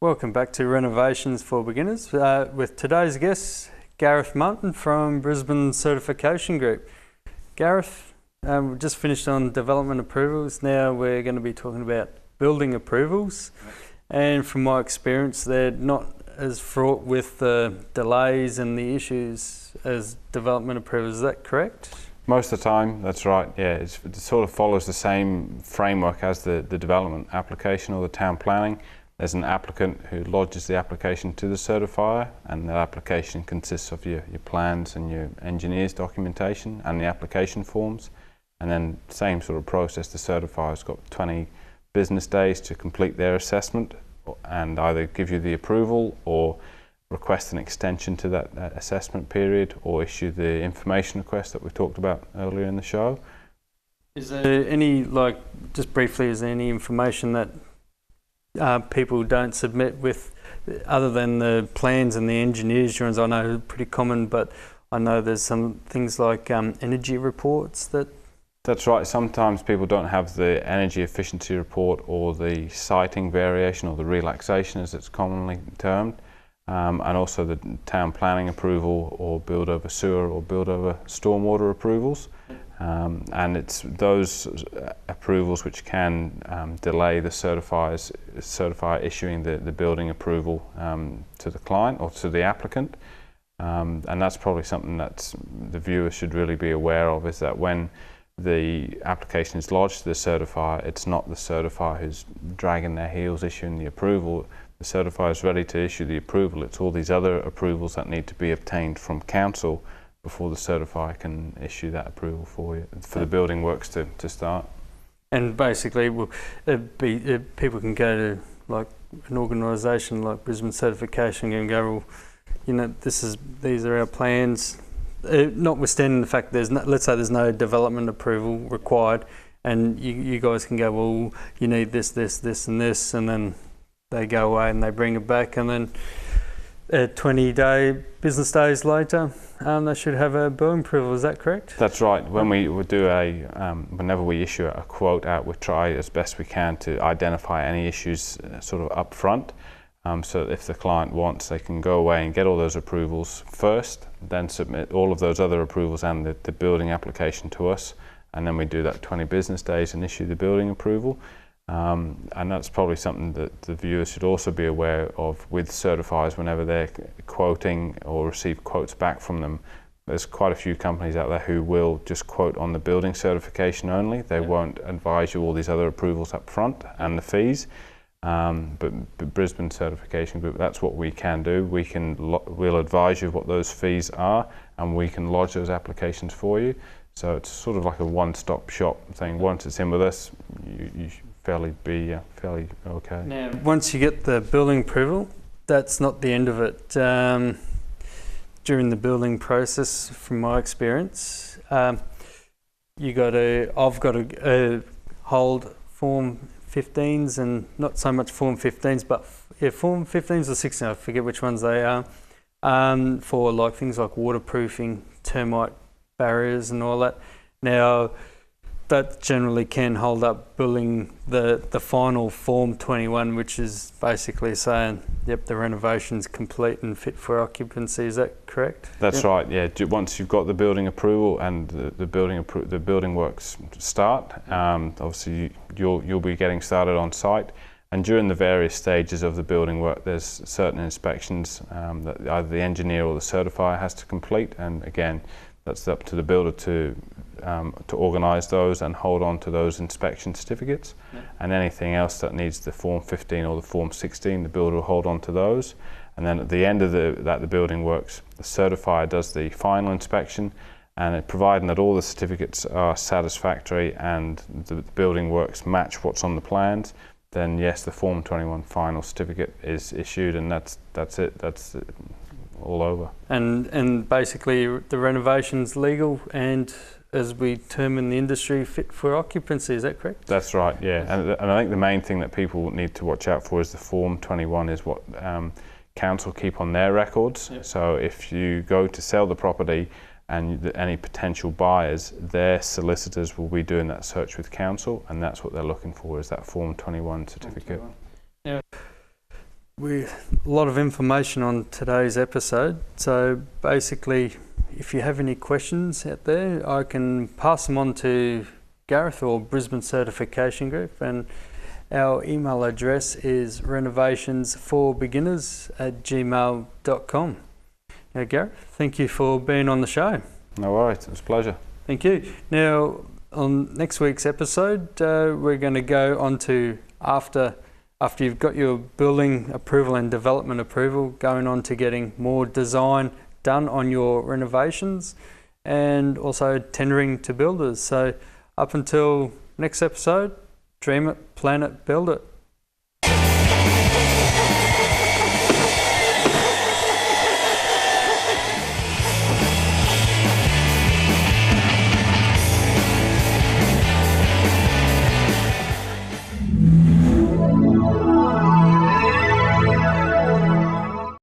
Welcome back to Renovations for Beginners with today's guest, Gareth Martin from Brisbane Certification Group. Gareth, we've just finished on development approvals. Now we're going to be talking about building approvals. And from my experience, they're not as fraught with the delays and the issues as development approvals. Is that correct? Most of the time, that's right. Yeah, it sort of follows the same framework as the development application or the town planning. There's an applicant who lodges the application to the certifier, and that application consists of your plans and your engineer's documentation and the application forms. And then same sort of process, the certifier's got 20 business days to complete their assessment and either give you the approval or request an extension to that assessment period or issue the information request that we talked about earlier in the show. Is there any, just briefly, is there any information that people don't submit with, other than the plans and the engineer's drawings? I know are pretty common, but I know there's some things like energy reports that... That's right. Sometimes people don't have the energy efficiency report or the siting variation or the relaxation, as it's commonly termed, and also the town planning approval or build over sewer or build over stormwater approvals. And it's those approvals which can delay the certifier issuing the building approval to the client or to the applicant. And that's probably something that the viewer should really be aware of, is that when the application is lodged to the certifier, it's not the certifier who's dragging their heels issuing the approval. The certifier is ready to issue the approval. It's all these other approvals that need to be obtained from council before the certifier can issue that approval for you, for the building works to start. And basically, people can go to like an organisation like Brisbane Certification and go, well, you know, these are our plans. Notwithstanding the fact let's say there's no development approval required, and you guys can go, well, you need this, and this, and then they go away and they bring it back, and then 20 business days later, they should have a building approval. Is that correct? That's right. When we would do whenever we issue a quote out, we try as best we can to identify any issues sort of up front. So that if the client wants, they can go away and get all those approvals first, then submit all of those other approvals and the building application to us, and then we do that 20 business days and issue the building approval. And that's probably something that the viewers should also be aware of with certifiers whenever they're quoting or receive quotes back from them. There's quite a few companies out there who will just quote on the building certification only. They won't advise you all these other approvals up front and the fees. But Brisbane Certification Group, that's what we can do. We'll advise you what those fees are, and we can lodge those applications for you. So it's sort of like a one-stop shop thing. Once it's in with us, you should be fairly okay. Now, once you get the building approval, that's not the end of it. During the building process, from my experience, I've got to hold Form 15s, and not so much Form 15s, but Form 15s or 16, I forget which ones they are, for like things like waterproofing, termite barriers and all that. Now, that generally can hold up building the final Form 21, which is basically saying, yep, the renovation's complete and fit for occupancy. Is that correct? That's right, yeah. Once you've got the building approval and the building works start, obviously you'll be getting started on site. And during the various stages of the building work, there's certain inspections that either the engineer or the certifier has to complete. And again, that's up to the builder to organise those and hold on to those inspection certificates. And anything else that needs the Form 15 or the Form 16, the builder will hold on to those. And then at the end of the building works, the certifier does the final inspection, and providing that all the certificates are satisfactory and the building works match what's on the plans, then yes, the Form 21 final certificate is issued, and that's it. That's it. All over. And basically the renovation's legal and, as we term in the industry, fit for occupancy. Is that correct? That's right, yeah. And I think the main thing that people need to watch out for is the Form 21 is what council keep on their records. Yep. So if you go to sell the property and any potential buyers, their solicitors will be doing that search with council, and that's what they're looking for, is that Form 21 certificate. Now, a lot of information on today's episode. So basically, if you have any questions out there, I can pass them on to Gareth or Brisbane Certification Group, and our email address is renovationsforbeginners@gmail.com. Now, Gareth, thank you for being on the show. No worries, it was a pleasure. Thank you. Now, on next week's episode, we're going to go on to after you've got your building approval and development approval, going on to getting more design done on your renovations and also tendering to builders. So up until next episode, dream it, plan it, build it.